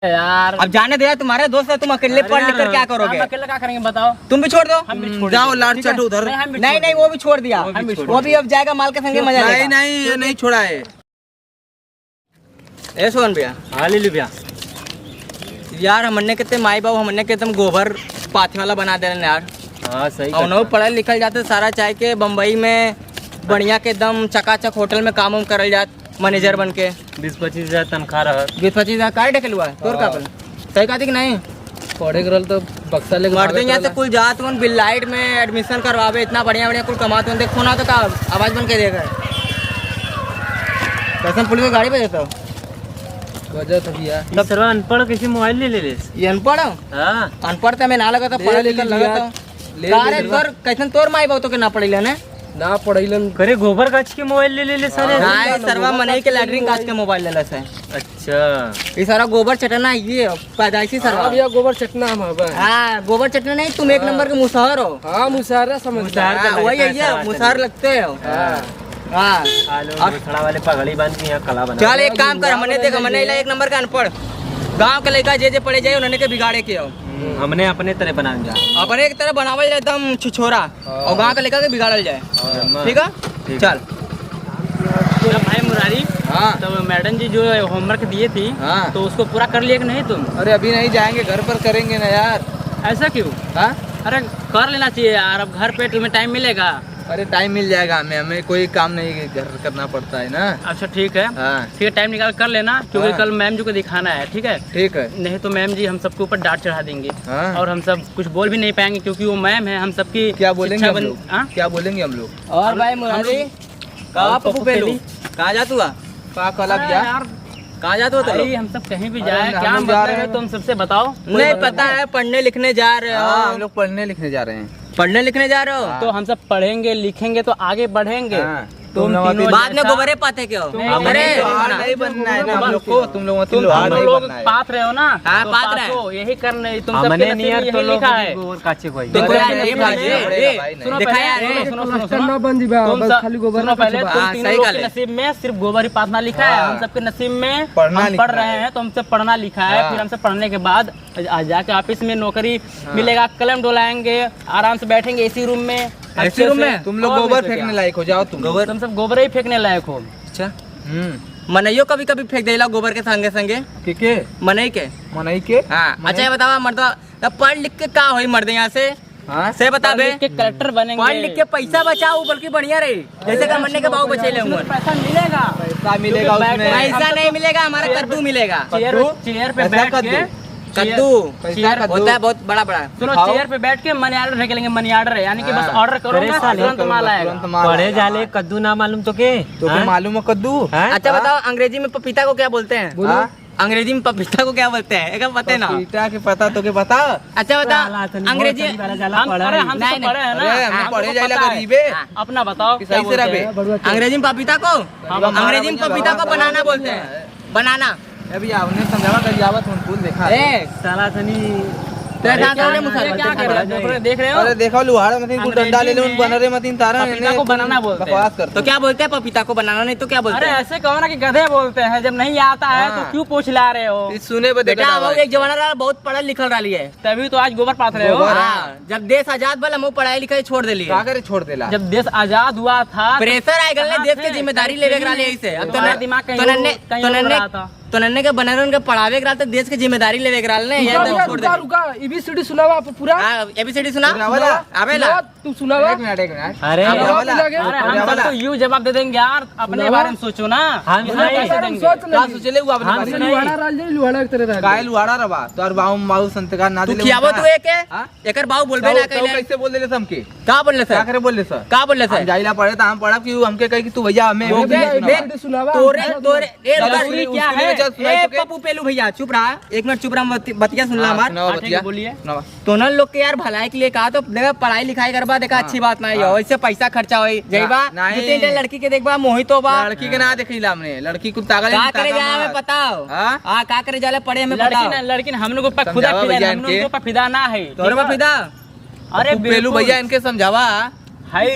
यार अब जाने दे यार, तुम्हारे दोस्त है, तुम अकेले पढ़ लिख कर क्या करोगे? अकेले क्या करेंगे बताओ? तुम भी छोड़ दो। हम भी छोड़ जाओ लाट चट उधर। नहीं नहीं, वो भी छोड़ दिया, वो भी अब जाएगा माल के संगे मजा नहीं लेगा। नहीं, ये नहीं छोड़ा है। ए सोहन भैया, हाँ ले ली भैया। यार हमने कितने माई बाबू हमने के एकदम गोबर पाथी वाला बना दे रहे यार। हाँ सही और उन्होंने पढ़ल लिखल जाते सारा चाहे के बम्बई में बढ़िया के एकदम चकाचक होटल में काम करल जात मैनेजर बन के 20-25 हजार तनख्वाह रहा। 20-25 हजार का ढकेल हुआ तोर का पल सही कहती कि नहीं? पढ़े करल तो बक्सा लेके मर्दे यहाँ से कुल जात उन बिल्लाइट में एडमिशन करवावे, इतना बढ़िया बढ़िया कुल कमाते देख फोन आता का आवाज बन के देगा कसम पुलिस को गाड़ी पे देता हूँ। वजह तो भैया तब सर्वा अनपढ़ कैसे मोबाइल ले ले? ये अनपढ़ हाँ अनपढ़ तो मैं ना लगा था, पढ़ा लिखा लगा था। कैसन तोर माई बाबू तो के ना पढ़ी ने ना पढ़ैलन करे गोबर काच के मोबाइल ले सारे। ना सरवा मने के लैटरिन काच के मोबाइल ले लस है। अच्छा ये सारा गोबर चटना ये पैदाइशी सरवा। भैया गोबर चटना हम हबे। हाँ गोबर चटना नहीं, तुम एक नंबर के मुसहर हो। हाँ मुसारा समझदार वही है मुसहर लगते हो। हाँ खड़ा वाले पगड़ी बांध के यहाँ कला बना। चल एक काम कर, हमने देख हमने एक नंबर का अनपढ़ गांव के लड़का जे पढ़े जाए उन्होंने के बिगाड़े के हो। हमने अपने तरह बना दिया, अपने एक तरह बनावल जाए एकदम छिछोरा और गांव के लड़का के बिगाड़ल जाए। ठीक है चल। भाई मुरारी, हाँ तो मैडम जी जो होमवर्क दिए थी हाँ तो उसको पूरा कर लिया कि नहीं तुम? अरे अभी नहीं जाएंगे, घर पर करेंगे ना यार। ऐसा क्यों? हाँ अरे कर लेना चाहिए यार, अब घर पे तुम्हें टाइम मिलेगा। अरे टाइम मिल जाएगा हमें कोई काम नहीं घर करना पड़ता है ना। अच्छा ठीक है, हाँ ठीक है टाइम निकाल कर लेना, क्योंकि हाँ। कल मैम जी को दिखाना है। ठीक है, ठीक है। नहीं तो मैम जी हम सबके ऊपर डांट चढ़ा देंगी। हाँ। और हम सब कुछ बोल भी नहीं पाएंगे, क्योंकि वो मैम है हम सबकी क्या बोलेंगे शिक्षा हम लोग? हाँ? क्या बोलेंगे हम लोग? और भाई मुरारी कहाँ पप्पू पेलू कहाँ जा तू? का कला भैया यार कहाँ जा तू? भाई हम सब कहीं भी जाए, हम क्या लोग जा मतलब रहे है हैं। तुम सबसे बताओ। नहीं पता है, पढ़ने लिखने जा रहे हाँ हम हो। लोग पढ़ने लिखने जा रहे हैं। पढ़ने लिखने जा रहे हो तो हम सब पढ़ेंगे लिखेंगे तो आगे बढ़ेंगे। हाँ। तुम तुम तीनों बाद में जैसा- गोबरे पाते क्यों? अरे नहीं बनना है ना हम लोग को, तुम लोग तुम लोहार नहीं लोग बनना है। पात रहे हो ना? हाँ, तो पात रहे हैं। पातो, यही करने तुम सबके नसीब में यही लिखा है। देखो यार नहीं ये भाई, भाई पड़ेगा भाई, नहीं। सुनो देखा पहले, यार, सुनो, ये सुनो, सुनो, सुनो। बन जीवा तुम बस सब- खाली गोबर सुनो पहले, तुम हाँ, तीनों सही लोग गाल के है। नसीब में सिर्फ गोबर ही पातना लिखा है। हाँ। हम सबके नसीब में पढ़ना हम लिखा पढ़ रहे है। हैं तो हमसे पढ़ना लिखा है। हाँ। फिर हमसे पढ़ने के बाद आज जाके ऑफिस में नौकरी मिलेगा, कलम डोलाएंगे, आराम से बैठेंगे एसी रूम में। अच्छे रूम से। में? तुम लोग और गोबर नहीं तो फेंकने क्या? लायक हो जाओ तुम। तुम सब गोबर ही फेंकने लायक हो। अच्छा हम्म मनइयो कभी कभी फेंक देला गोबर के संगे संगे के मनई के। मनई के हाँ अच्छा ये बतावा मर्दा, तब पढ़ लिख के का होई मर्दे यहाँ से हाँ से बता बे। के कलेक्टर बनेंगे। पढ़ लिख के पैसा बचाओ बल्कि बढ़िया रही, जैसे का मन्ने के बाबू बचेले हुए। पैसा मिलेगा, पैसा मिलेगा क्योंकि उसमें। पैसा नहीं मिलेगा, हमारा कद्दू मिलेगा। चेयर पे पैसा बैठ कद्दू? के कद्दू पैसा कद्दू। होता है बहुत बड़ा बड़ा। सुनो, खाओ। चेयर पे बैठ के मनी ऑर्डर निकलेंगे, मनी ऑर्डर है यानी कि बस हाँ। ऑर्डर करो ना तुरंत माल आएगा। तुरंत माल पढ़े आएगा। जाले कद्दू ना मालूम तो के तो क्या मालूम है कद्दू? अच्छा बताओ अंग्रेजी में पपीता को क्या बोलते हैं? हाँ? अंग्रेजी में पपीता को क्या बोलते हैं? एक पता है ना? पपीता के पता तो के पता। अच्छा बता अंग्रेजी हम अरे हम नहीं, तो पढ़े हैं ना। अरे हमने हमको पढ़े पता जाइला है। गरीबे। अपना बताओ कि क्या सही से बोलते रहे। हैं? अंग्रेजी में पपीता को अंग्रेजी में पपीता को बनाना बोलते हैं, बनाना। अभी आपने समझावा कर जावा तुम फूल देखा है। ए साला सनी तेरे साथ क्या थोड़े कर मुसलमान रहे हो? देख रहे हो? अरे देखो लुहाड़ा मतीन को डंडा ले ले उन बनरे मतीन तारा पपीता को बनाना बोलते हैं। बकवास कर तो क्या बोलते हैं? पपीता को बनाना, नहीं तो क्या बोलते अरे हैं? ऐसे कहो ना कि गधे बोलते हैं, जब नहीं आता है तो हाँ। क्यों पूछ ला रहे हो? सुने पे बेटा देखा वो एक जमाना रहा बहुत पढ़ल लिखल रही है। तभी तो आज गोबर पाथ रहे हो। गोबर। हाँ, जब देश आजाद भला हम पढ़ाई लिखाई छोड़ दिली। का करे छोड़ देला। जब देश आजाद हुआ था तो प्रेशर आए गल ने कहाँ देश के थे? जिम्मेदारी कहीं लेवे थे रहा नहीं। ऐसे। अब तुम्हारा दिमाग कहीं और रहा था। तो नन्ने के बनरन के पढ़ावे के देश के जिम्मेदारी लेवे के ने ये तो छोड़ दे। रुका एबीसीडी सुनावा पूरा। हां एबीसीडी सुना सुनावला? आवेला। तू सुनावा। एक मिनट अरे अब सुनावला? अरे हम सब तो यूं जवाब दे देंगे यार, अपने बारे में सोचो ना। हम इतना नहीं। कैसे देंगे? का सोचले हुआ अपने हम बारे से में? नहीं। काय लुहाड़ा रवा तो और बाऊ माऊ संतकार ना तू दिले खियावो उनका। तू एक है हाँ? एकर बाऊ बोलबे ना तो कइले। कैसे बोल देले हमके? का बोलले क्या सर? करे बोल ले सर? का बोलले हम सर? जाइला पढ़े तो हम पढ़ा कि हमके कही कि तू भैया हमें तोरे तोरे ए जरूरी क्या है? ए पप्पू पेलू भैया चुप रहा, एक मिनट चुप रहा, बतिया सुन ला हमार। हाँ, ठीक है, बोलिए। तो न लोग के यार भलाई के लिए कहा तो देखा पढ़ाई लिखाई करबा, देखा अच्छी बात नहीं है, इससे पैसा खर्चा होई जइबा नहीं। दो तीन लड़की के देखबा मोहित होबा। लड़की के ना देखिला हमने, लड़की को तागल का करे जाए हमें बताओ। हाँ? हां का करे जाले पढ़े हमें लड़की बताओ। ना, लड़की ना, हम लोगों पर खुदा समझावा फिदा भैया है, हम लोगों इनके। पर फिदा ना है। तोरे में फिदा अरे पेलू भैया इनके समझावा। है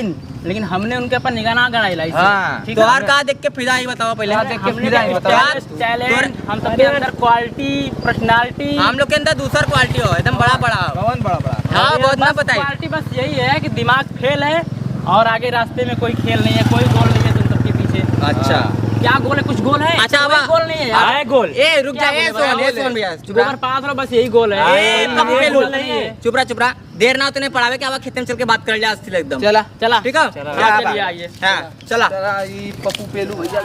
लेकिन हमने उनके ऊपर निगाह ना गड़ाई लाई। हाँ। ठीक है? तोहार का देख के फिदा ही बताओ पहले। हमने टैलेंट, हम सबके अंदर क्वालिटी, पर्सनालिटी, हम लोग के अंदर दूसरा क्वालिटी हो एकदम बड़ा बड़ा। कौन बड़ा बड़ा? हाँ बहुत ना बताइए। क्वालिटी बस यही है कि दिमाग फेल है और आगे रास्ते में कोई खेल नहीं है, कोई गोल नहीं है तुम सबके पीछे। अच्छा क्या गोल है? कुछ गोल है? अच्छा, कोई अब- गोल नहीं है यार। है गोल। ए रुक जा, क्या ए बोले सुन, भाई? ए सुन भैया चुप गोबर रहा। पास रहो, बस यही गोल है। ए कोई कभी गोल पे नहीं है। चुप रहा। देर ना तूने पढ़ावे के, अब खेत में चल के बात कर लिया अस्थिर एकदम। चला चला ठीक है? हाँ, चलिए आइए। हाँ चला। चला ये पप्पू पेलू भैया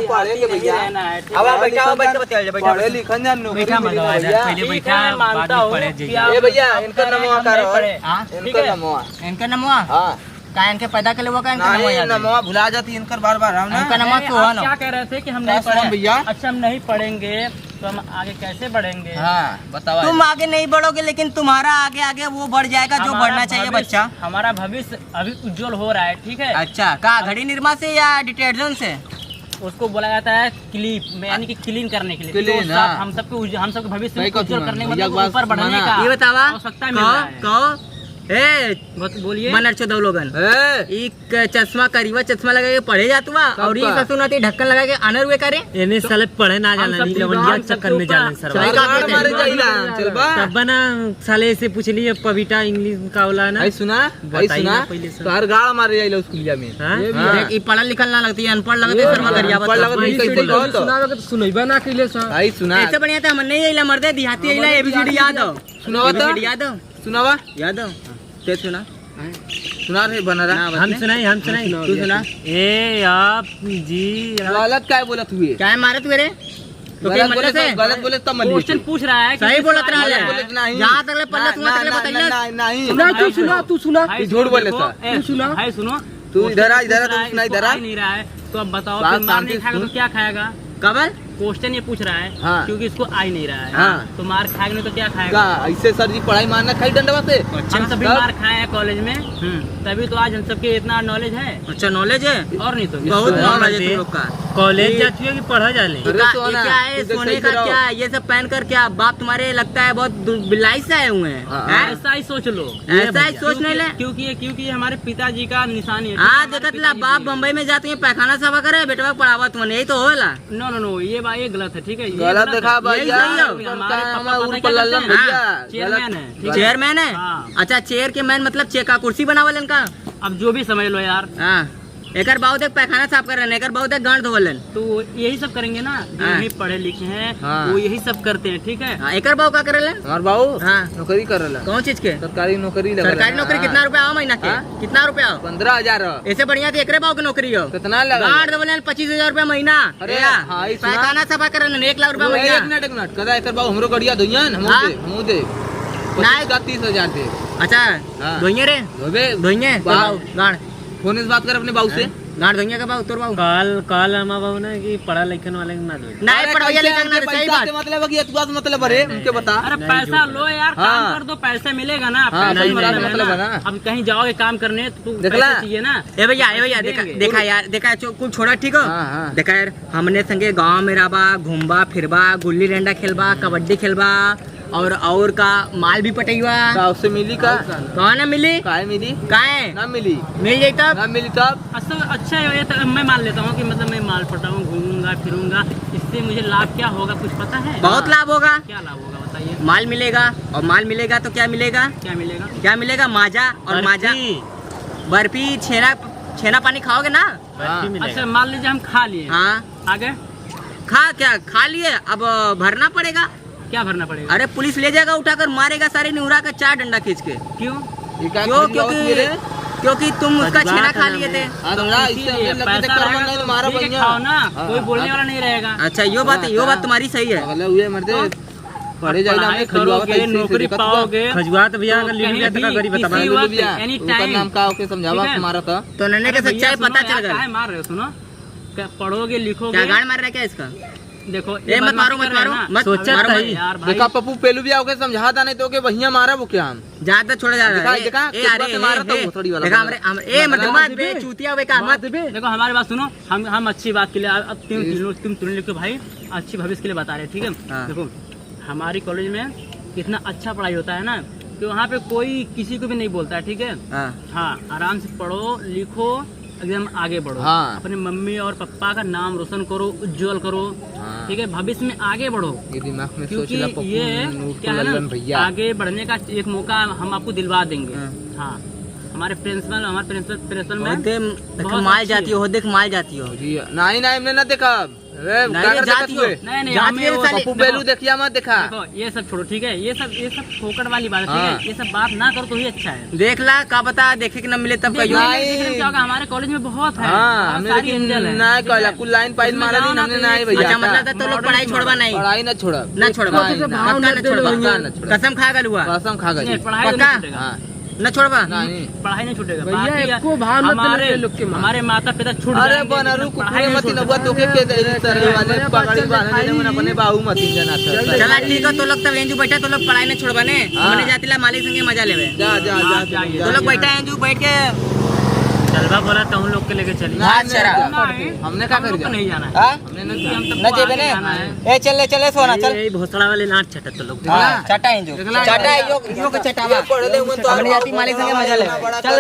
पढ़े के भैया रहना है, ठीक अब है? आप बैठा हो, बैठ के बताइए, बैठा पढ़े लिखन जान नौकरी बैठा मिली मजा आ जाए, भैया। पहले ठीक बैठा है, बाद मानता में हूँ पढ़े कि जाइए। आप- ए भैया आप इनका कह रहे हैं नमवा कि हम करो नहीं पढ़े। हाँ ठीक इनका है? नमवा। इनका नमवा हाँ का इनके पैदा के लोगों का इनका नमवा नहीं याद है। नमवा भुला जाती इनकर बार बार हम इनका ना। नमवा नहीं, क्यों आप है ना? क्या कह रहे थे कि हम क्या नहीं सुना पढ़े भैया? अच्छा, हम नहीं पढ़ेंगे तो हम आगे कैसे बढ़ेंगे? हाँ बताओ। तुम आगे नहीं बढ़ोगे लेकिन तुम्हारा आगे आगे वो बढ़ जाएगा जो हमारा बढ़ना चाहिए भविष्य- बच्चा। हमारा भविष्य अभी उज्जवल हो रहा है, ठीक है? अच्छा का घड़ी निर्मा से या डिटर्जेंट से? उसको बोला जाता है क्लीप में, यानी कि क्लीन करने के लिए। Clean, तो हाँ। हम सबके भविष्य सही में कहा उज्जवल तुमने। करने का भैया मतलब बात ऊपर बढ़ने माना। का ये बतावा आवश्यकता मिल रहा है। कहो ए बोलिए। मनर चौदह लोगन एक चश्मा करीवा चश्मा लगा के पढ़े जा तुम और ये ससुर नाती ढक्कन लगा के अनर हुए करे। इन्हें साले पढ़े ना हम जाना, सब नहीं लवंडिया हम के सब चक्कर के में ऊपर- जाने सर। सही कहा कहते हैं। मारे जाइला चल बा। तब बना साले से पूछ लिए पविटा इंग्लिश का होला ना। आई सुना बताइए ना पहले से। तोहर गाड़ मारे जाइला स्कूलिया में। हाँ? देख ई पढ़ल लिखल ना लगती है, अनपढ़ लगती है शर्मा करिया अनपढ़ लगत नहीं, कैसे कहो तो? आई सुना ऐसे बढ़िया था हम नहीं आइला मर्दे देहाती आइला एबीसीडी याद हो। सुनावा तो? ABCD याद हो, सुनावा याद हो ते सुना सुना रे बना रहा। हम सुनाई तू सुना। ए आप जी गलत काय बोलत हुए? क्या है मारे तुरे तो क्या मतलब से गलत बोले तब मत क्वेश्चन पूछ रहा है कि सही किस बोलत लाइन रहा में है। बोले नहीं। जहाँ तक ले पल्ले सुना तक ले बताइए। नहीं सुना, नहीं तू सुना। तू झूठ बोले देखो, था। ए, भाई सुनो, तू इधर आ, इधर आ, क्वेश्चन तू सुना, इसको इधर आ। आ ही नहीं रहा है, तो अब बताओ बात फिर मार नहीं शांति खाएगा तो सुन। क्या खाएगा? कबल क्वेश्चन ये पूछ रहा है हाँ। क्योंकि इसको आ ही नहीं रहा है। हाँ। तो मार खाएगा नहीं तो क्या का खाएगा? ऐसे सर जी पढ़ाई मारना खाई डंडवा से। हम सभी तब? मार खाए हैं कॉलेज में, तभी तो आज हम सबके इतना नॉलेज है। अच्छा नॉलेज है, और नहीं तो बहुत तो नॉलेज है है। तुम लोग का। कॉलेज जाती हो कि पढ़ा जाले? अरे ये सोना, क्या है तू देख सोने सही का से रहो। क्या है? ये सब पहन कर क्या बाप तुम्हारे लगता है बहुत बिलाई से आए हुए हैं हाँ, हैं? ऐसा ही सोच लो। ऐसा ही सोच नहीं ले। क्योंकि ये हमारे पिताजी का निशानी है। हाँ देखत ला बाप बम्बई में जाते हैं पैखाना सफा करे बेटवा पढ़ावा तुमने यही तो होला। नो नो नो, ये बात ये गलत है, ठीक है? ये गलत देखा है। भैया। यही सही है। हमारे पापा हमारा पता ऊपर क्या लल्लम करते हैं? भैया। चेयरमैन है, ठीक है? चेयरमैन है। हाँ। अच्छा चेयर के मैन मतलब चेयर का कुर्सी बनावल इनका। अब जो भी समझ लो यार, हाँ एकर बहुत एक पैखाना साफ कर रहे हैं, एकर बहुत एक गांठ धोवलन। तो यही सब करेंगे ना जो हाँ। नहीं पढ़े लिखे हैं, हाँ। वो यही सब करते हैं, ठीक है? हाँ, एकर बाबू का करे हमार बाबू हाँ नौकरी कर रहा। कौन चीज के? सरकारी नौकरी लगा सरकारी नौकरी कितना रुपया आओ महीना के? हाँ? कितना रुपया आओ? 15,000। ऐसे बढ़िया तो एकरे बाबू की नौकरी हो। कितना लगा? गांठ धोवलन 25,000 रुपया महीना। अरे, या, हाँ, ई सुना। पैखाना सफा कर रहे 1 लाख रुपया एक महीना। मिनट कदा एकर बाबू हमरो गड़िया धोइयन हमू हाँ? दे हमू दे। नहीं। 30,000 दे। अच्छा हाँ। धोइए रे धोबे धोइए बाबू। गांठ फोन से बात कर अपने बाबू से। गांठ धोइए का बाबू तोर बाबू काल हमारा बाबू ना कि पढ़ा लिखन वाले के ना दो। नहीं पढ़ोइया लिखना ना सही बात। मतलब है कि तू बात मतलब अरे उनके बता। अरे पैसा लो यार, काम हाँ। कर दो, पैसे मिलेगा ना। हाँ, पैसा नहीं, ही नहीं, मतलब है है ना। ना। अब कहीं जाओगे काम करने तो देख पैसे ला। चाहिए ना। ए भैया देंगे। देखा यार देखा कुछ छोड़ा ठीक हो। हाँ, हाँ। देखा यार हमने संगे गांव में रहा घूमबा फिरबा गुल्ली डंडा खेलबा कबड्डी खेलबा और का माल भी पटैबा। का उससे मिली का कहाँ ना मिली काहे मिली काहे ना मिली मिल जाई तब। ना मिली तब। अच्छा है, ये तो मैं मान लेता हूँ कि मतलब मैं माल पटाऊँ, घूमूंगा फिरूंगा, इससे मुझे लाभ क्या होगा कुछ पता है? बहुत लाभ होगा। क्या लाभ होगा बताइए? माल मिलेगा और माल मिलेगा तो क्या मिलेगा? क्या मिलेगा? क्या मिलेगा? माजा और माजा बर्फी छेना पानी खाओगे ना। हाँ। अच्छा मान लीजिए हम खा लिए, हाँ आगे खा लिए अब भरना पड़ेगा। क्या भरना पड़ेगा? अरे पुलिस ले जाएगा उठाकर मारेगा सारे निहुरा का 4 डंडा खींच के। क्यों? ये क्या क्यों? खरीद लाओ मेरे? क्योंकि तुम उसका मजबूत छेना खा है लिए थे। हाँ तो ना इससे इसीलिए हमें लगता पैसा है रहेगा नहीं तो मारा ठीक है, भैया। खाओ ना, हाँ, कोई बोलने हाँ। वाला नहीं रहेगा। अच्छा यो बात तुम्हारी सही है। अगले हुए मर्दे पढ़े जाइला पढ़ाई हमें खजुआ करोगे, नौकरी पाओगे, खजुआत भैया तो अगर लिख लिया तो कहीं गरीब भी, बता किसी वक्त, भैया any उनका time। नाम का ओके समझावा ठीक है? हमारा था। तो नन्हे के अरे भैया, सच्चाई सुनो पता यार, चल गया। काहे मार रहे हो? सुनो, क्या पढ़ोगे लिखोगे? क्या गाड़ मार रहा है क्या इसका? देखो ए मत मारो मत मारो मत सोचा मारो था मत। ही। यार भाई, देखा पप्पू पेलू भी आओगे समझाता नहीं तो के भैया मारा वो क्या हम ज्यादा छोड़ा जा रहा है। देखा, ए किस अरे बात से मारा था वो थोड़ी वाला देखा बंदा। ए मत मत बे चूतिया वे का मत। देखो हमारी बात सुनो, हम अच्छी बात के लिए अब तुम लिखो भाई, अच्छी भविष्य के लिए बता रहे हैं, ठीक है? हाँ। देखो हमारी कॉलेज में इतना अच्छा पढ़ाई होता है ना कि वहाँ पे कोई किसी को भी नहीं बोलता है, ठीक है। हाँ हाँ, आराम से पढ़ो लिखो, एकदम आगे बढ़ो। हाँ। अपने मम्मी और पापा का नाम रोशन करो, उज्जवल करो, हाँ। ठीक है। भविष्य में आगे बढ़ो, ये दिमाग में क्योंकि सोच ला ये क्या है ना, भैया। आगे बढ़ने का एक मौका हम आपको दिलवा देंगे। हाँ, हमारे प्रिंसिपल मैम देख बहुत माल अच्छी जाती हो, देख माल जाती हो। नहीं नहीं हमने ना देखा। नहीं, जाती हो। नहीं जाती हमें है वो- साली। पप्पू बेलू देखिया मत देखा। देखो ये सब छोड़ो, ठीक है। ये सब फोकट वाली बात है, ठीक हाँ। है। ये सब बात ना करो तो ही अच्छा है। देख ला का बता, देखे कि न मिले तब कहियो। क्या होगा, हमारे कॉलेज में बहुत है, हाँ बहुत हमने सारी लेकिन एंजल है, ना ठीक कहला है। कुल लाइन पाइल उसमें मारा जाओ नहीं ना हमने तो ना ये- भैया। अच्छा मतलब तो लोग पढ़ाई छोड़वा नहीं, पढ़ाई ना छोड़ा न छोड़वा, नहीं, पक्का नहीं। न छोड़वा, पक्का न छोड़वा। कसम खा गलुआ कसम खा गई। नहीं, पढ़ाई तो पक्का? नहीं छूटेगा। हाँ न छोड़वा। नहीं पढ़ाई नहीं छूटेगा। भैया, बाकी एको भाव मत हमारे देने लोग के माँ। हमारे माता पिता छूट अरे जाएंगे, बनरू लेकिन पढ़ाई कुकुरे नहीं मती छूटेगा। नबुआ तोके के दे सरवे वाले पगड़ी बांधने ने अपने बाहू मती जना था। चला ठीक है, तो लोग तब एंजू बैठा, तो लोग पढ़ाई न छोड़वा ने, हाँ। हमने जाती ला मालिक संगे मजा लेवे। जा जा हाँ, जा जाइए। तो लोग बैठा एंजू बैठ के चलवा बोला तो उन लोग के लेके चली। हाँ, चला। हमने क्या हम लोग कर को नहीं जाना है। हाँ? हमने क्योंकि ना हम न सबको जेबे आगे ने जाना है। ए चल ले, चले सोना चल। ये भोसड़ा वाले नाच छटा तो लोग। हाँ, चाटा एंजू देखला? चाटा है, यो के चटावा। हमने जाती मालिक संगे मजा लेवे। चल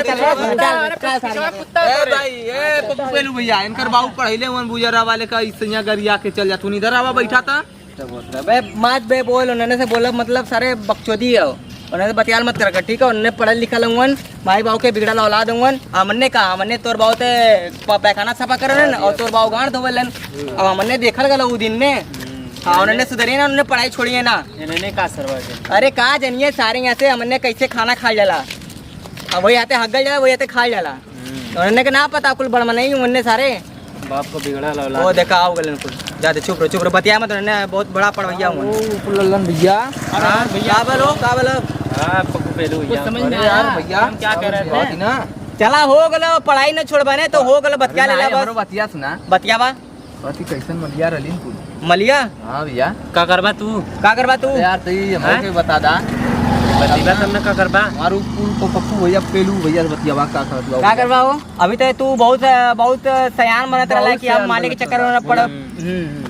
ए भाई ए पप्पू बेलू भैया इनकर बाबू पढ़ाईले वन बुजरा वाले का इसया गरिया के चल जा तू इधर आवा बैठा था। बे मत बे बोल, उन्होंने से बोला मतलब सारे बकचोदी है। उन्होंने बतियाल मत कर, ठीक है। उन्होंने पढ़ा लिखा लंगवन माई बाबू के बिगड़ल औलाद हूँ। हमने कहा हमने तोर बाबू ते पैखाना सफा करन और तोर बाबू गांड धोवलन। अब हमने देखल गल उ दिन में। हाँ, उन्होंने सुधरिए ना, उन्होंने पढ़ाई छोड़िए ना। इन्होंने का सरवा अरे कहाँ जानिए सारे यहाँ से हमने कैसे खाना खा जाला। अब वही आते हगल जाला, वही आते खा जाला। उन्होंने के ना पता कुल बड़मा नहीं उन्होंने सारे। बाप को बिगड़ा ला। वो देखा आओ गलन कुल जाते चुप रहो बतिया मत। उन्होंने बहुत बड़ा पढ़वैया हूँ। लल्लन भैया का बोलो का बोलो। हां पप्पू बेलू कुछ समझ में अरे आया यार भैया हम क्या कह रहे थे? ना चला हो गलो, पढ़ाई न छोड़बाने तो हो गलो, बतिया ले ला हमरो बस। बतिया सुना बतिया बा कथी कैसन मलिया रलीन कुल। मलिया हां भैया का करबा तू? का करबा तू? यार तई हमरे के बता दा बतीबा तुमने का करबा? मारू कुल को पप्पू भैया पेलू भैया बतियावा का करत का करबा हो? अभी तो तू बहुत बहुत सयान बनत रहला कि हम मालिक के चक्कर में न पड़ब।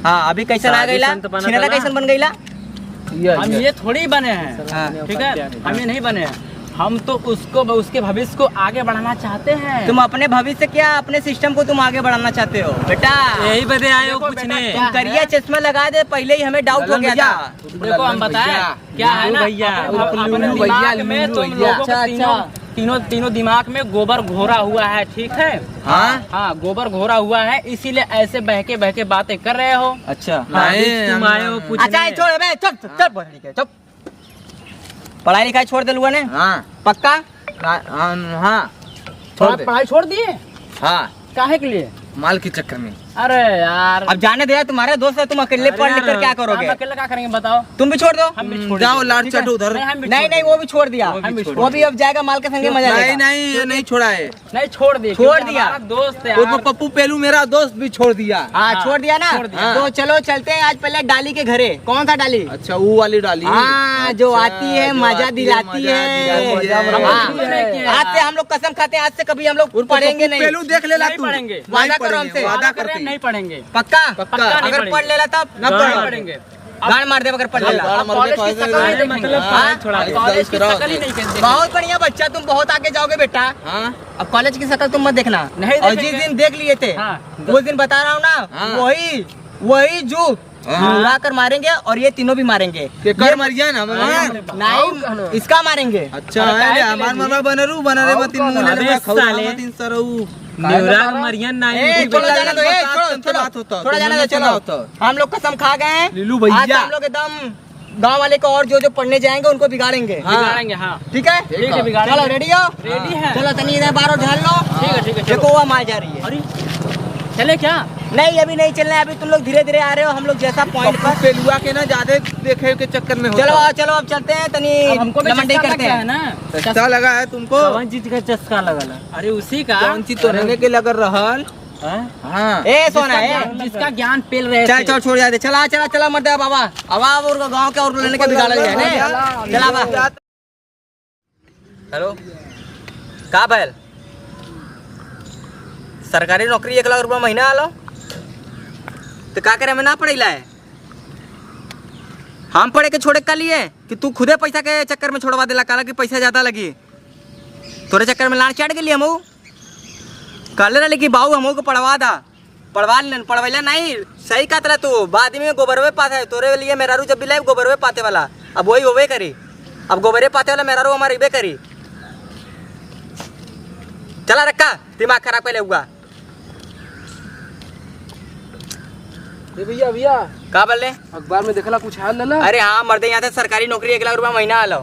हाँ, अभी कैसन आ गईला, शादी संत छिनेला बनत कैसन बन गईला। हम ये थोड़ी बने हैं, हाँ। ठीक है। हम ये नहीं बने हैं, हम तो उसके भविष्य को आगे बढ़ाना चाहते हैं। तुम अपने भविष्य क्या अपने सिस्टम को तुम आगे बढ़ाना चाहते हो बेटा। यही बदे आए हो देखो पूछने। बेटा, तुम करिया चश्मा लगा दे, पहले ही हमें डाउट हो गया था। देखो हम बताएं क्या है ना, भैया, अपने लल्लू भैया, दिमाग में लल्लू तुम भैया। लोगों के तीनों दिमाग में गोबर घोरा हुआ है, ठीक है। हाँ? हाँ, गोबर घोरा हुआ है, इसीलिए ऐसे बहके बहके बातें कर रहे हो। अच्छा तुम आए हो पूछने। अच्छा छोड़ बे, चुप चुप। पढ़ाई लिखाई छोड़ दिलुआ ने हां पक्का। हां छोड़ दे पढ़ाई छोड़ दिए, हां काहे के लिए? माल के चक्कर में। अरे यार, अब जाने दे, तुम्हारे दोस्त है, तुम अकेले पढ़ लिख कर क्या हम करोगे? अकेले क्या करेंगे बताओ? तुम भी छोड़ दो। हम भी छोड़ जाओ देंगे। लाट ठीक है? चट उधर। नहीं, हम भी नहीं छोड़ नहीं, वो भी छोड़ दिया। वो वो भी अब जाएगा माल के संगे मजा नहीं लेगा। नहीं ये नहीं छोड़ा है। नहीं छोड़ दिए, छोड़ क्योंकि दिया। हमारा दोस्त है उसमें यार। पप्पू पेलू मेरा दोस्त भी छोड़ दिया। हाँ, छोड़ दिया ना। छोड़ दिया। तो चलो चलते हैं आज पहले डाली के घरे। कौन सा डाली? अच्छा वो वाली डाली। हाँ, जो अच्छा, आती है जो मजा आती दिलाती मजा है। दिलाती है। हाँ, कुछ नहीं किया। आज से हम लोग कसम खाते हैं, आज से कभी हम लोग पढ़ेंगे नहीं। पेलू देख लेला नहीं तू। पढ़ेंगे। वादा करो हमसे। वादा कर रहे हैं, करते नहीं पढ़ेंगे। पक्का पक्का नहीं अगर पढ़ेंगे। पढ़ लेला तब ना नहीं पढ़ो। पढ़ेंगे। गाड़ मार दे अगर पढ़ लेला। गाड़ मार कॉलेज दे, की कॉलेज शकल नहीं में। देखेंगे। हाँ, छोड़ा दे। कॉलेज की शकल ही नहीं देखेंगे। बहुत बढ़िया बच्चा, तुम बहुत आगे जाओगे बेटा। हाँ अब कॉलेज की शकल तुम मत देखना। नहीं और जिस देखेंगे। दिन देख लिए थे हाँ। उस दिन बता रहा हूँ ना, हाँ। वही जो हाँ। उड़ा कर मारेंगे और ये तीनों भी मारेंगे। केकर मरिया ना नहीं, इसका मारेंगे। अच्छा है हमार मरवा बनरू बनरे मतिन मुले अबे लगा खाऊ साले। मतिन सरऊ नेवरा मरियन नहीं। ए, छोड़ो जाने दो, ए, छोड़ो, बात होता थोड़ा जाने दो, चलो। हम लोग कसम खा गए हैं, लीलू भैया। आज से हम लोग एकदम गांव वाले को और जो पढ़ने जाएंगे उनको बिगाड़ेंगे। हाँ। बिगाड़ेंगे, हाँ। ठीक है, ठीक है, बिगाड़ेंगे। चलो रेडी हो? रेडी है। चलो तनी इधर बाहर ढाल लो। ठीक है, ठीक है, चलो। देखो वो मार जा रही है। अरे चले क्या? नहीं अभी नहीं चलना है, अभी तुम लोग धीरे धीरे आ रहे हो। हम लोग जैसा पॉइंट पर पेलुआ के ना ज्यादा देखे के चक्कर में होता। चलो अब चलते हैं, तनी अब हमको भी लमंडई चस्का करते लग गया है हैं। ना। चस्का लगा है तुमको। कौन चीज का चस्का लगल है? अरे उसी का, कौन चीज तो रहने के लग रहल। हाँ ए सोना है, जिसका ज्ञान पेल रहे चल थे। चल छोड़ जाते। चला मत दे बाबा। अब और गांव के और लेने के बिगाड़ गया है। चला बा। हेलो का भैल? सरकारी नौकरी 1 लाख रुपया महीना आलो तो का करे? हमें ना पढ़ेला है। हम पढ़े के छोड़े का लिए कि तू खुदे पैसा के चक्कर में छोड़वा देला काला कि पैसा ज्यादा लगी तोरे चक्कर में लाड़ चढ़ गेली हमू कहले रही कि बाबू हमू को पढ़वैला नहीं सही कहत रहा तू बाद में गोबरवे पाते है तोरे लिए मेहरारू जब भी लाइव गोबरवे पाते वाला अब वही होवे करी अब गोबरे पाते वाला मेहरारू हमारे इबे करी चला रखा दिमाग खराब पहले हुआ भैया भैया का बोले अखबार में देखला कुछ हाल ना अरे हाँ मर्दे यहाँ से सरकारी नौकरी 1 लाख रुपया महीना आलो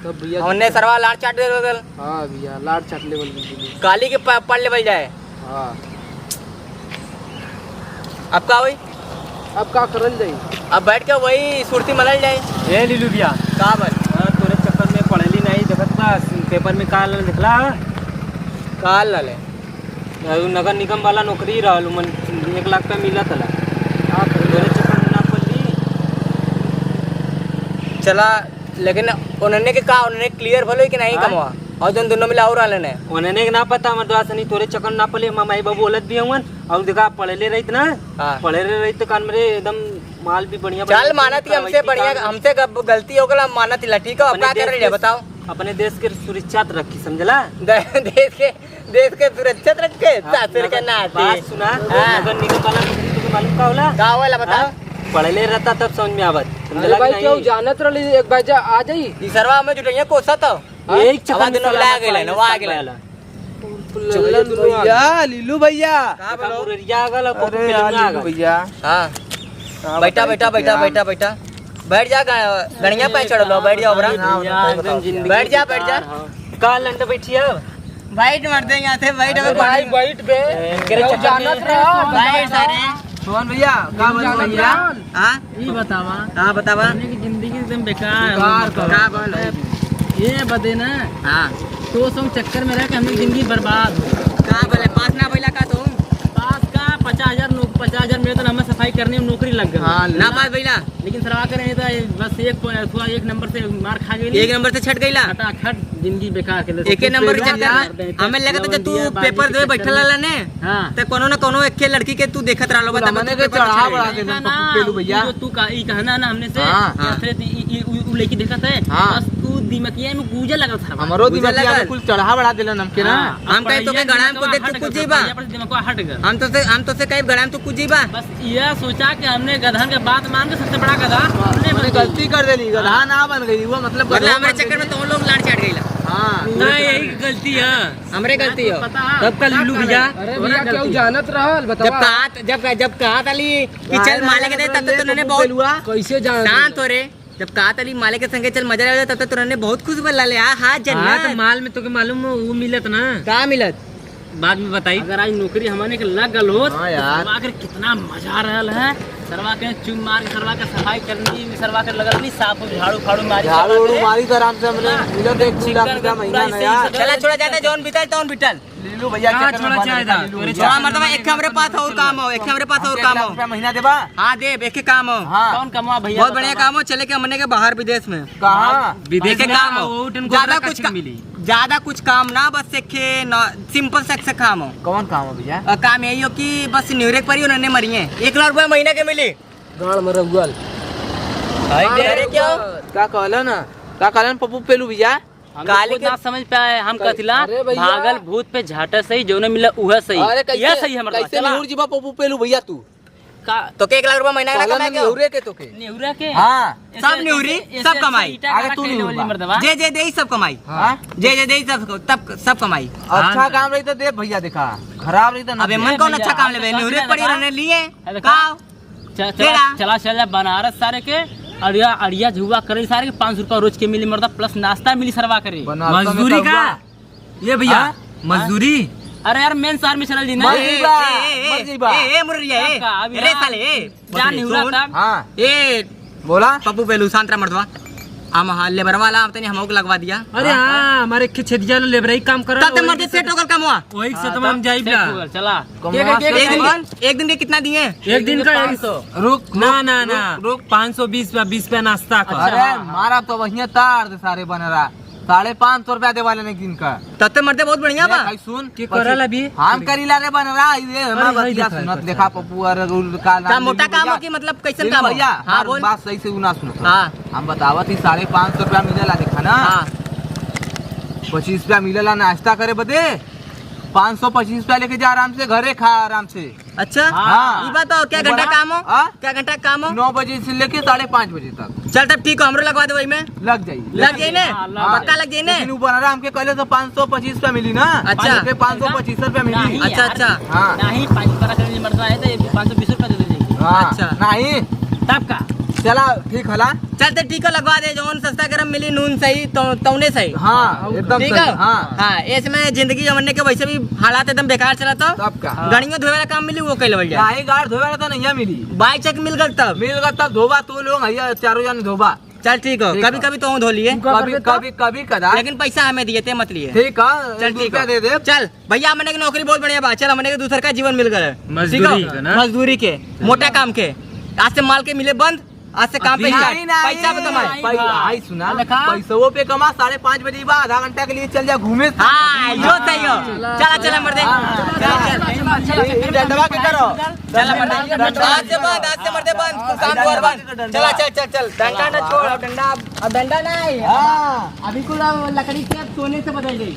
तब भैया हमने सरवा लाड़ चाट दे दल हाँ भैया लाड़ चाट लेवल में काली के पढ़ लेवल जाए हाँ अब का हुई अब का करल जाई अब बैठ के वही सुरती मलल जाए ए लीलू भैया का बोल तोरे चक्कर में पढ़ली नहीं देखत बा पेपर में का दिखला काल लले नगर निगम वाला नौकरी रहल मन 1 लाख पे मिलत हला तोरे चक्कर में ना पढ़ली चला लेकिन उन्होंने के का उन्होंने क्लियर भलो कि नहीं कमवा और दोनों मिला और आले ने उन्हें ना पता हमारे दोस्त नहीं तोरे चक्कर ना पड़े माई बाबू बोलत भी हवन और देखा पढ़ले रहित ना हाँ। पढ़ले रहित कान मेरे एकदम माल भी बढ़िया चल मानत ही हमसे बढ़िया हमसे गलती हो गला मानत ही ठीक है अब क्या कर रही है बताओ अपने देश के सुरक्षा रखी समझला देश के सुरक्षित रखे सासुर के नाते बात सुना हाँ। नगर निगम वाला नौकरी तुके मालूम का होला का होला बताओ पढ़ले रहता तब समझ में आवत अरे भाई क्यों जानत रही एक बार आ जाई ई सरवा में जुटैया कोसा तो एक चक्कर में मिला गेले न वा गेले भैया लीलू भैया का बोलो मुररिया आ गल अरे यार लीलू भैया हां बैठा बैठ जा गणिया पे चढ़ लो बैठ जाओ बरा बैठ जा का लंड बैठिया बैठ मर दे यहां से बैठ भाई बैठ बे क्यों जानत रहो बैठ सारे सोहन भैया का बोल भैया हां ये बतावा हां बतावा की जिंदगी एकदम बेकार बेकार का बोल ये बदे ना हां तो सम चक्कर में रह के हमारी जिंदगी बर्बाद हो का बोले पास ना भइला का तू पास का 50,000 मेरे तो हमें सफाई करने में नौकरी लग गई हाँ ना पास भइला लेकिन सरवा करे तो बस एक नंबर से मार खा गई एक नंबर से छट गईला खटाखट जिंदगी बेकार के लिए एक नंबर के चक्कर हमें लगा तो तू पेपर दे बैठल रहला ने हां ते कोनो ना कोनो एक लड़की के तू देखत रहलो बता मने के चढ़ा बढ़ा देना पेलू भैया जो तू का ई कहना ना हमने से हाँ। उ लड़की देखत है हाँ। बस तू दिमकिया में गूंजे लगल था हमरो बुझे दिमाग लगल। में कुल चढ़ा बढ़ा देला नमके ना हम कहे तो के गड़ाम को देख के कुछ जीबा दिमाग हट गया हम तो से कहे गड़ाम तो कुछ जीबा बस यह सोचा कि हमने गधन के बात मान के सबसे बड़ा गधा हमने हमने बन गई। गलती कर देली गधा ना बन गई वो मतलब मतलब हमारे चक्कर में तो लोग लाड़ चढ़ गईला हां ना यही गलती है हमरे गलती हो पता तब का लीलू भैया अरे भैया क्यों जानत रहल बतावा जब कहा ताली कि चल माले के दे तब तो उन्होंने बहुत कैसे जान शांत हो रे जब कहा ताली माले के संगे चल मजा ले तब तो उन्होंने बहुत खुश बोला ले हां हाँ तो जन्नत माल में तो के मालूम है, वो मिलत ना का मिलत बाद में बताई अगर आज नौकरी हमारे के लग गल हो हाँ यार। सरवा के कितना मजा रहल है सरवा के चुम मार के सरवा के सफाई करनी सरवा के लगल नहीं साफ झाड़ू फाड़ू मारी झाड़ू सरवा उड़ू के। मारी तो आराम से हमने मिलो देख 2 लाख रुपया महीना ना यार चला छोड़ा जाता जौन बिटल तौन बिटल लीलू भैया हाँ, क्या छोड़ा करना चाहे था। लीलू भैया छोड़ा मतलब एक हमरे पास और काम हो एक हमरे पास और काम हो रुपया महीना देबा हाँ दे एक काम हो हां कौन कमा भैया बहुत बढ़िया काम हो चले के हमने के बाहर विदेश में कहां विदेश देखे में काम वो हो उठन ज्यादा गोबरा कुछ कच्ची मिली ज्यादा कुछ काम ना बस सेखे सिंपल से काम हो कौन काम है भैया काम यही हो कि बस न्यूरेक पर ही उन्होंने मरी है 1 लाख रुपया महीने के मिली गाड़ में रहुअल अरे क्यों का कहला ना का कहलन पप्पू पेलू भैया काली ना समझ पाए हम कथिला अरे भैया। भागल भूत पे झाटा सही जो ने मिला उह सही अरे यह सही हमारा कैसे निहुर जीवा पप्पू पेलू भैया तू का तो के 1 लाख रुपया महीना का कहला कमाए ना क्यों निहुरे के तो के नेहुरा के हां सब न्यूरी सब कमाई आगे तू नहीं हुआ। मर्दवा जे जे दे सब कमाई हां जे दे सब कमाई अच्छा काम रही तो दे भैया देखा खराब रही तो ना अबे दे। मन कौन अच्छा काम लेवे न्यूरेक पर ही उन्होंने लिए का चला बनारस सारे के अड़िया अड़िया झुआ करे सारे के 500 रुपया रोज के मिली मर्दा प्लस नाश्ता मिली सरवा करे बनारस में मजदूरी तो का हुआ। ये भैया हाँ? मजदूरी अरे यार मेन शहर में चल दी ना मर जाइबा। ए मुररिया ए सबका, अभी अरे ना। साले ए जान नहीं हुआ सुन। तब हाँ ए बोला पप्पू बेलू शांतरा मर्दवा हम लेबर वाला हम तनी हमो को लगवा दिया अरे हाँ हमारे खेतिया लेबराई काम कर तब मर्दे सेट होकर काम हुआ वही से तमाम जाइबला चला एक दिन के कितना दिए एक दिन का 500 रुक ना ना ना रुक 520 20 पे नाश्ता का अरे मारा तो वही तार दे सारे बन रहा 550 रुपया दे वाले एक दिन का। तब तो मर्दे बहुत बढ़िया बा। भाई सुन की करल अभी हम करीला रे बन रहा ये हमारा अरे, बतिया देखा, सुनत देखा। देखा पप्पू और रूल का का मोटा काम हो कि मतलब कैसन काम हो? भैया हाँ हाँ बोल। बात सही से उना सुनो हाँ हम बतावत ही 550 रुपया मिलेला देखा ना हाँ 25 रुपया मिलेला नाश्ता करे बदे 525 रुपया लेके जा आराम से घरे खा आराम से। अच्छा हाँ। ये बात हो क्या घंटा काम हो? हाँ? क्या घंटा काम हो? 9 बजे से लेके 5:30 बजे तक चल तब ठीक हो, हमरो लगवा दे वही में। लग जाइए लग जाए ने? हाँ। पक्का लग जाए ने? लेकिन ऊपर आराम के कहले तो 525 रुपया मिली ना। अच्छा। 525 रुपया मिली। नहीं अच्छा, यार, अच्छा। हाँ। नहीं 5 रुपया का मिली मर्दा है तो 520 रुपया दे देंगे हाँ, अच्छा। नहीं तब का चला ठीक हला। चल तो ठीक हो, लगवा दे जौन सस्ता गरम मिली नून सही तो तौने सही। हाँ एकदम ठीक सही। है हाँ हाँ इसमें जिंदगी जमने के वैसे भी हालात एकदम बेकार चला तो तब का गाड़ियों धोए वाला काम मिली वो कई लेवल जाए। गाड़ी गाड़ धोवे तो नहीं मिली बाइक चेक मिल गल तब। मिल गया तब धोबा तो लोग भैया चारों जन धोबा। चल ठीक हो, ठीक कभी है। कभी तो धो लिए, कभी कभी कभी कदा लेकिन पैसा हमें दिए थे मत लिए। ठीक है चल ठीक रुपया है दे दे। चल भैया हमने की नौकरी बहुत बढ़िया बात। चल हमने के दूसर का जीवन मिल गया मजदूरी का ना? मजदूरी के मोटा काम के। आज से माल के मिले बंद, आज से काम पे नहीं, start। नहीं, पैसा पे कमाए। भाई सुना देखा? पैसों पे कमा 5:30 बजे बाद आधा घंटा के लिए चल जा घूमे। हाँ यो सही हो। चला चला मर्दे चल डंडवा के करो चला मर्दे आज से मर्दे बंद काम तो और बंद। चला चल चल चल डंडा ना छोड़, अब डंडा नहीं हाँ अभी को लकड़ी के सोने से बदल गई।